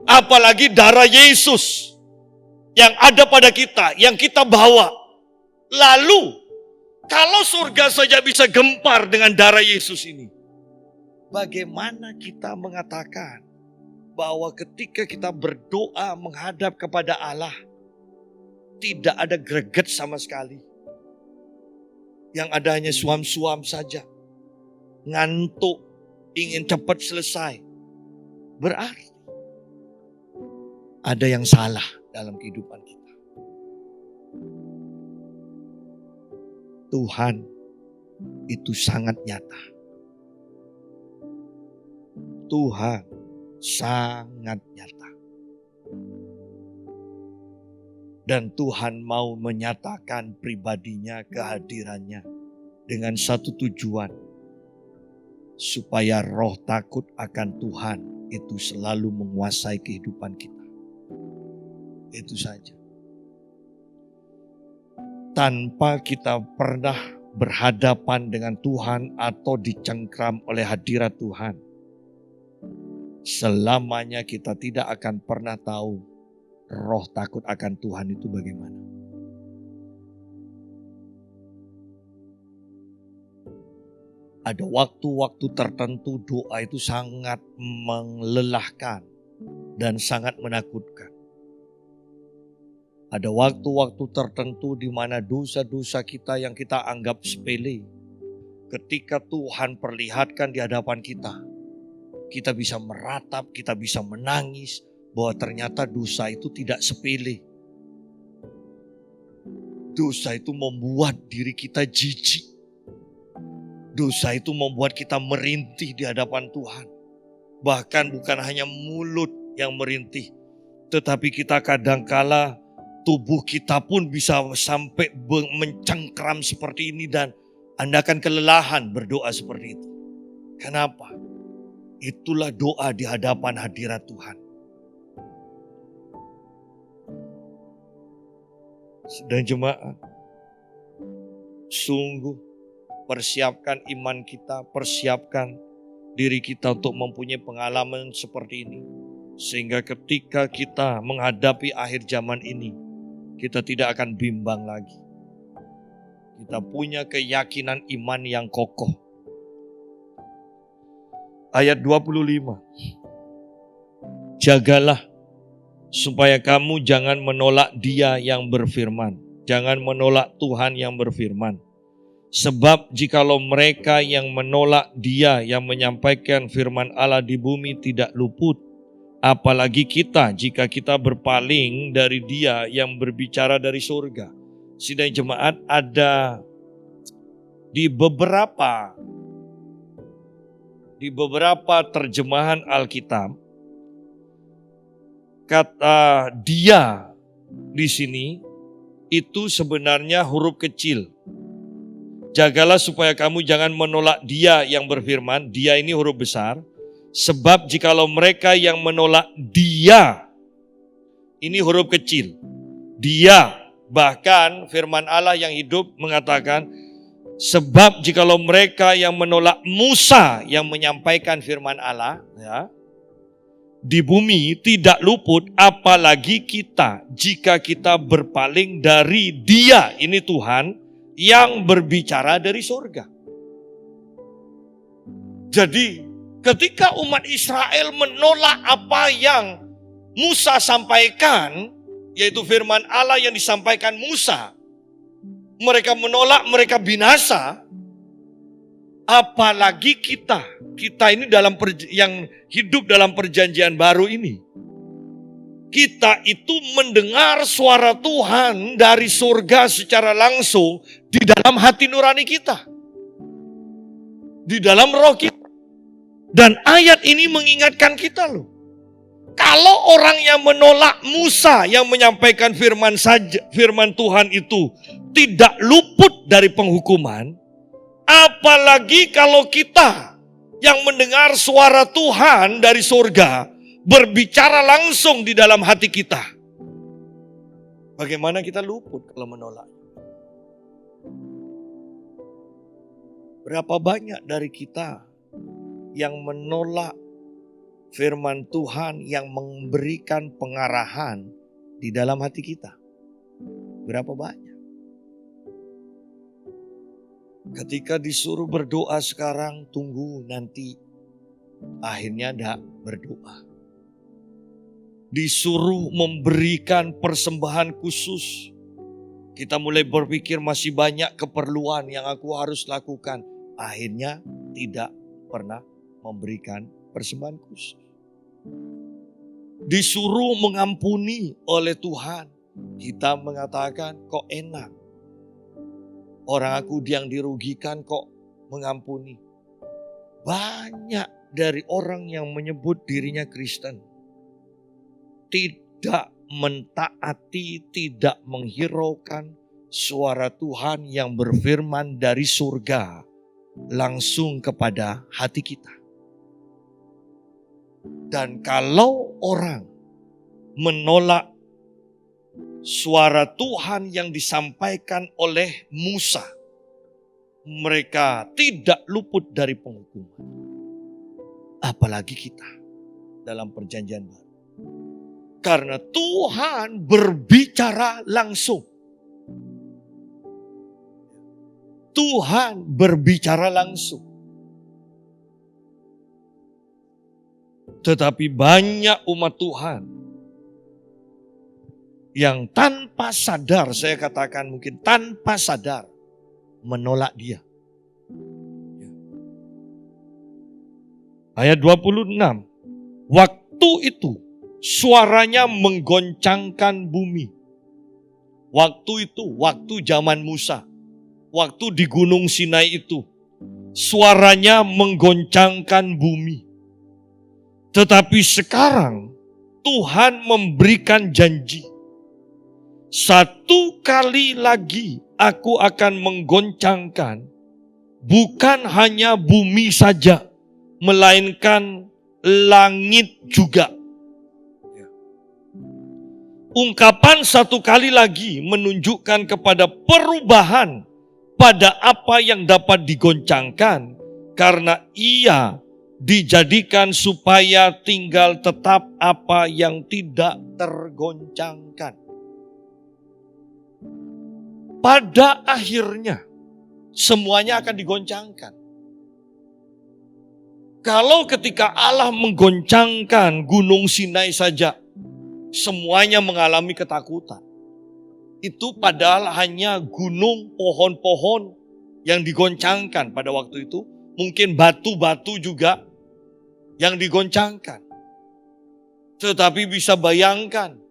apalagi darah Yesus yang ada pada kita, yang kita bawa. Lalu, kalau surga saja bisa gempar dengan darah Yesus ini, bagaimana kita mengatakan bahwa ketika kita berdoa menghadap kepada Allah, tidak ada greget sama sekali. Yang ada hanya suam-suam saja. Ngantuk, ingin cepat selesai. Berarti ada yang salah dalam kehidupan kita. Tuhan itu sangat nyata. Tuhan sangat nyata. Dan Tuhan mau menyatakan pribadinya, kehadirannya dengan satu tujuan. Supaya roh takut akan Tuhan itu selalu menguasai kehidupan kita. Itu saja. Tanpa kita pernah berhadapan dengan Tuhan atau dicengkram oleh hadirat Tuhan, selamanya kita tidak akan pernah tahu roh takut akan Tuhan itu bagaimana. Ada waktu-waktu tertentu doa itu sangat melelahkan dan sangat menakutkan. Ada waktu-waktu tertentu di mana dosa-dosa kita yang kita anggap sepele, ketika Tuhan perlihatkan di hadapan kita, kita bisa meratap, kita bisa menangis bahwa ternyata dosa itu tidak sepele. Dosa itu membuat diri kita jijik. Dosa itu membuat kita merintih di hadapan Tuhan. Bahkan bukan hanya mulut yang merintih, tetapi kita kadangkala tubuh kita pun bisa sampai mencengkram seperti ini dan Anda akan kelelahan berdoa seperti itu. Kenapa? Itulah doa di hadapan hadirat Tuhan. Dan jemaat, sungguh persiapkan iman kita, persiapkan diri kita untuk mempunyai pengalaman seperti ini. Sehingga ketika kita menghadapi akhir zaman ini, kita tidak akan bimbang lagi. Kita punya keyakinan iman yang kokoh. Ayat 25. Jagalah supaya kamu jangan menolak Dia yang berfirman. Jangan menolak Tuhan yang berfirman. Sebab jikalau mereka yang menolak Dia yang menyampaikan firman Allah di bumi tidak luput, apalagi kita jika kita berpaling dari Dia yang berbicara dari surga. Sidang jemaat, ada di beberapa terjemahan Alkitab, kata Dia di sini itu sebenarnya huruf kecil. Jagalah supaya kamu jangan menolak Dia yang berfirman. Dia ini huruf besar. Sebab jikalau mereka yang menolak Dia, ini huruf kecil. Dia, bahkan firman Allah yang hidup mengatakan, sebab jikalau mereka yang menolak Musa yang menyampaikan firman Allah, ya, di bumi tidak luput, apalagi kita jika kita berpaling dari Dia, ini Tuhan, yang berbicara dari surga. Jadi ketika umat Israel menolak apa yang Musa sampaikan, yaitu firman Allah yang disampaikan Musa, mereka menolak, mereka binasa. Apalagi kita ini yang hidup dalam perjanjian baru ini. Kita itu mendengar suara Tuhan dari surga secara langsung di dalam hati nurani kita. Di dalam roh kita. Dan ayat ini mengingatkan kita loh. Kalau orang yang menolak Musa yang menyampaikan firman Tuhan itu tidak luput dari penghukuman, apalagi kalau kita yang mendengar suara Tuhan dari surga berbicara langsung di dalam hati kita. Bagaimana kita luput kalau menolak? Berapa banyak dari kita yang menolak firman Tuhan yang memberikan pengarahan di dalam hati kita? Berapa banyak? Ketika disuruh berdoa sekarang, tunggu nanti. Akhirnya tidak berdoa. Disuruh memberikan persembahan khusus, kita mulai berpikir masih banyak keperluan yang aku harus lakukan. Akhirnya tidak pernah memberikan persembahan khusus. Disuruh mengampuni oleh Tuhan, kita mengatakan kok enak. Orang aku yang dirugikan kok mengampuni. Banyak dari orang yang menyebut dirinya Kristen tidak mentaati, tidak menghiraukan suara Tuhan yang berfirman dari surga langsung kepada hati kita. Dan kalau orang menolak suara Tuhan yang disampaikan oleh Musa, mereka tidak luput dari penghukuman. Apalagi kita dalam perjanjian baru. Karena Tuhan berbicara langsung. Tuhan berbicara langsung. Tetapi banyak umat Tuhan yang tanpa sadar, saya katakan mungkin tanpa sadar, menolak Dia. Ayat 26. Waktu itu suaranya menggoncangkan bumi. Waktu itu, waktu zaman Musa, waktu di Gunung Sinai itu, suaranya menggoncangkan bumi. Tetapi sekarang Tuhan memberikan janji. Satu kali lagi aku akan menggoncangkan bukan hanya bumi saja, melainkan langit juga. Ungkapan satu kali lagi menunjukkan kepada perubahan pada apa yang dapat digoncangkan, karena ia dijadikan supaya tinggal tetap apa yang tidak tergoncangkan. Pada akhirnya semuanya akan digoncangkan. Kalau ketika Allah menggoncangkan Gunung Sinai saja, semuanya mengalami ketakutan. Itu padahal hanya gunung, pohon-pohon yang digoncangkan pada waktu itu. Mungkin batu-batu juga yang digoncangkan. Tetapi bisa bayangkan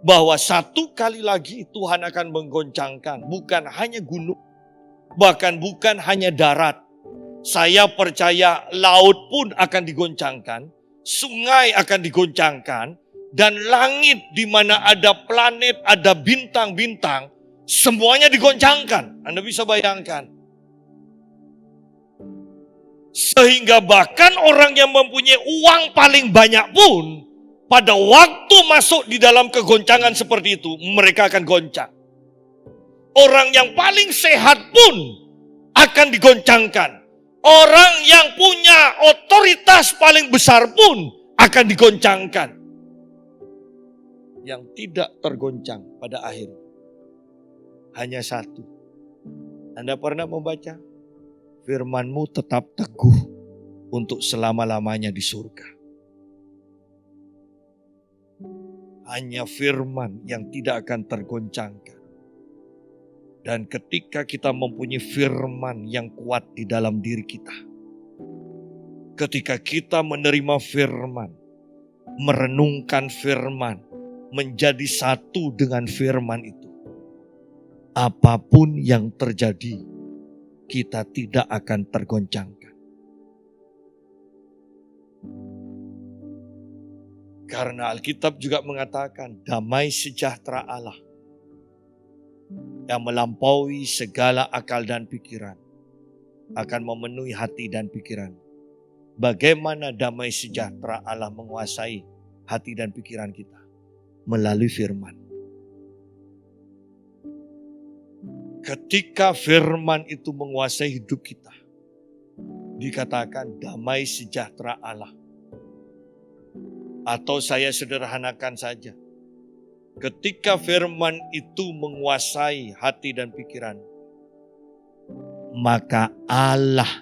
bahwa satu kali lagi Tuhan akan menggoncangkan bukan hanya gunung, bahkan bukan hanya darat. Saya percaya laut pun akan digoncangkan, sungai akan digoncangkan, dan langit di mana ada planet, ada bintang-bintang, semuanya digoncangkan. Anda bisa bayangkan. Sehingga bahkan orang yang mempunyai uang paling banyak pun, pada waktu masuk di dalam kegoncangan seperti itu, mereka akan goncang. Orang yang paling sehat pun akan digoncangkan. Orang yang punya otoritas paling besar pun akan digoncangkan. Yang tidak tergoncang pada akhirnya hanya satu. Anda pernah membaca? Firman-Mu tetap teguh untuk selama-lamanya di surga. Hanya firman yang tidak akan tergoncangkan. Dan ketika kita mempunyai firman yang kuat di dalam diri kita, ketika kita menerima firman, merenungkan firman, menjadi satu dengan firman itu, apapun yang terjadi, kita tidak akan tergoncangkan. Karena Alkitab juga mengatakan damai sejahtera Allah yang melampaui segala akal dan pikiran akan memenuhi hati dan pikiran. Bagaimana damai sejahtera Allah menguasai hati dan pikiran kita? Melalui firman. Ketika firman itu menguasai hidup kita, dikatakan damai sejahtera Allah. Atau saya sederhanakan saja, ketika firman itu menguasai hati dan pikiran, maka Allah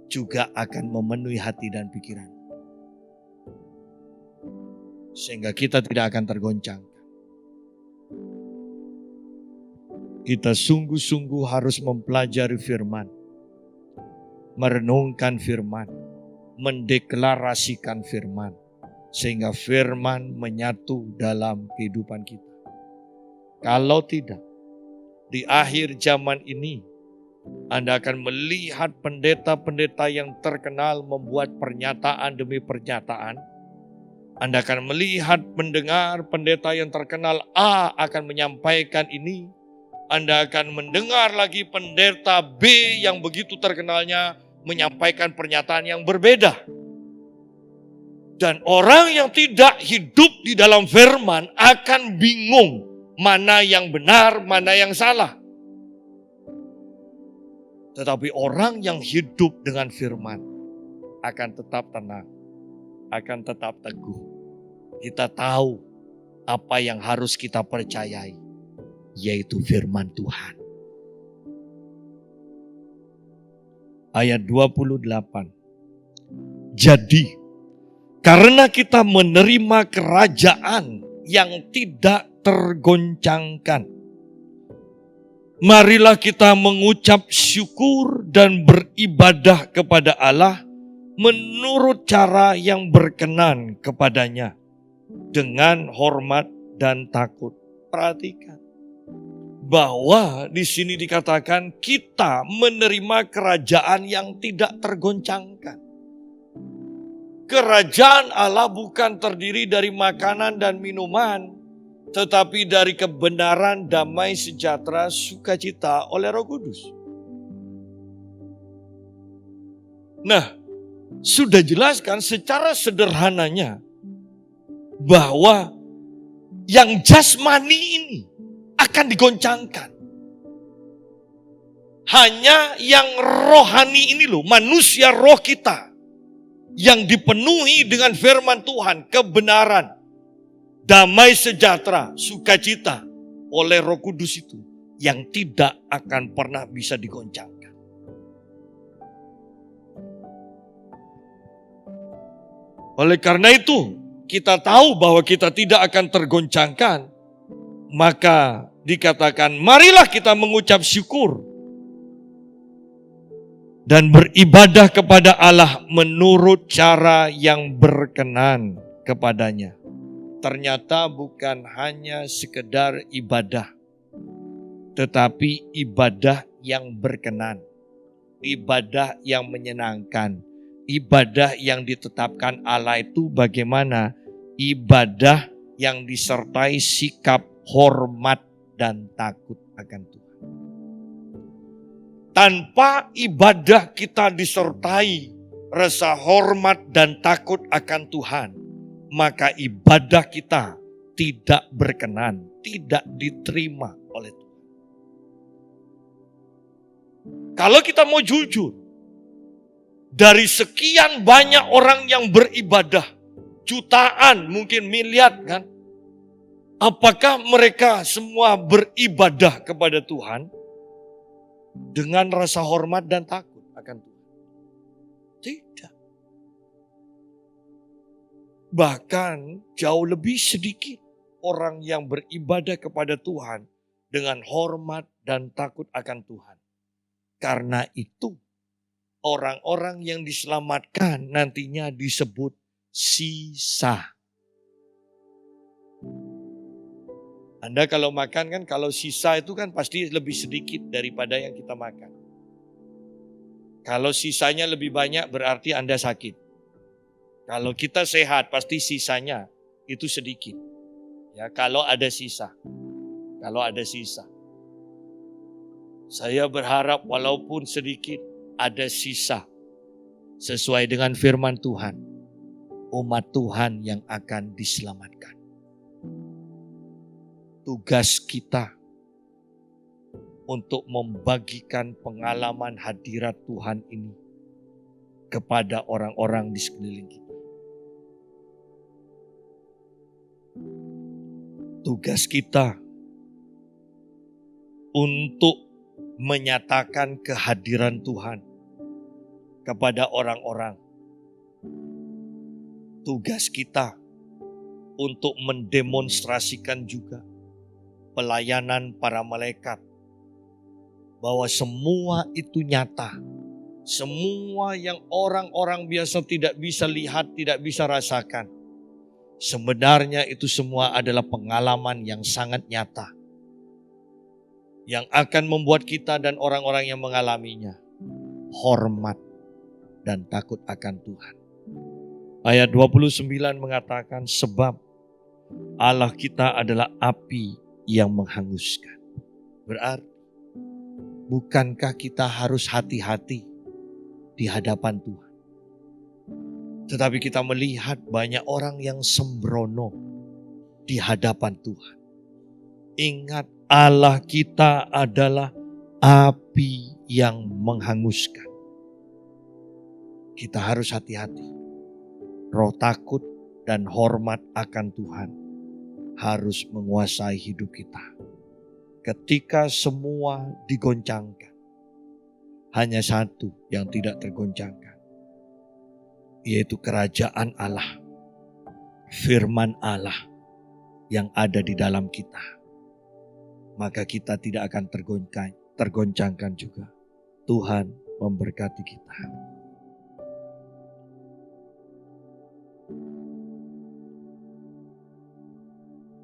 juga akan memenuhi hati dan pikiran. Sehingga kita tidak akan tergoncang. Kita sungguh-sungguh harus mempelajari firman, merenungkan firman, mendeklarasikan firman, sehingga firman menyatu dalam kehidupan kita. Kalau tidak, di akhir zaman ini, Anda akan melihat pendeta-pendeta yang terkenal membuat pernyataan demi pernyataan. Anda akan melihat mendengar pendeta yang terkenal A akan menyampaikan ini. Anda akan mendengar lagi pendeta B yang begitu terkenalnya menyampaikan pernyataan yang berbeda. Dan orang yang tidak hidup di dalam firman akan bingung mana yang benar, mana yang salah. Tetapi orang yang hidup dengan firman akan tetap tenang, akan tetap teguh. Kita tahu apa yang harus kita percayai, yaitu firman Tuhan. Ayat 28. Jadi, karena kita menerima kerajaan yang tidak tergoncangkan, marilah kita mengucap syukur dan beribadah kepada Allah menurut cara yang berkenan kepadanya dengan hormat dan takut. Perhatikan bahwa di sini dikatakan kita menerima kerajaan yang tidak tergoncangkan. Kerajaan Allah bukan terdiri dari makanan dan minuman. tetapi dari kebenaran, damai, sejahtera, sukacita oleh Roh Kudus. Nah, sudah jelaskan secara sederhananya bahwa yang jasmani ini akan digoncangkan. Hanya yang rohani ini loh, manusia roh kita yang dipenuhi dengan firman Tuhan, kebenaran, damai sejahtera, sukacita oleh Roh Kudus itu yang tidak akan pernah bisa digoncangkan. Oleh karena itu, kita tahu bahwa kita tidak akan tergoncangkan, maka dikatakan marilah kita mengucap syukur dan beribadah kepada Allah menurut cara yang berkenan kepadanya. Ternyata bukan hanya sekedar ibadah, tetapi ibadah yang berkenan, ibadah yang menyenangkan, ibadah yang ditetapkan Allah itu bagaimana? Ibadah yang disertai sikap hormat dan takut akan Tuhan. Tanpa ibadah kita disertai rasa hormat dan takut akan Tuhan, maka ibadah kita tidak berkenan, tidak diterima oleh Tuhan. Kalau kita mau jujur, dari sekian banyak orang yang beribadah, jutaan, mungkin miliar kan, apakah mereka semua beribadah kepada Tuhan dengan rasa hormat dan takut akan Tuhan? Tidak. Bahkan jauh lebih sedikit orang yang beribadah kepada Tuhan dengan hormat dan takut akan Tuhan. Karena itu orang-orang yang diselamatkan nantinya disebut sisa. Anda kalau makan kan, kalau sisa itu kan pasti lebih sedikit daripada yang kita makan. Kalau sisanya lebih banyak berarti Anda sakit. Kalau kita sehat pasti sisanya itu sedikit. Ya, kalau ada sisa. Kalau ada sisa. Saya berharap walaupun sedikit ada sisa. Sesuai dengan firman Tuhan. Umat Tuhan yang akan diselamatkan. Tugas kita untuk membagikan pengalaman hadirat Tuhan ini kepada orang-orang di sekeliling kita. Tugas kita untuk menyatakan kehadiran Tuhan kepada orang-orang. Tugas kita untuk mendemonstrasikan juga pelayanan para malaikat, bahwa semua itu nyata. Semua yang orang-orang biasa tidak bisa lihat, tidak bisa rasakan. Sebenarnya itu semua adalah pengalaman yang sangat nyata. Yang akan membuat kita dan orang-orang yang mengalaminya hormat dan takut akan Tuhan. Ayat 29 mengatakan, sebab Allah kita adalah api yang menghanguskan. Berarti, bukankah kita harus hati-hati di hadapan Tuhan? Tetapi kita melihat banyak orang yang sembrono di hadapan Tuhan. Ingat, Allah kita adalah api yang menghanguskan. Kita harus hati-hati. Roh takut dan hormat akan Tuhan harus menguasai hidup kita. Ketika semua digoncangkan, hanya satu yang tidak tergoncangkan, yaitu kerajaan Allah, firman Allah yang ada di dalam kita. Maka kita tidak akan tergoncangkan juga. Tuhan memberkati kita.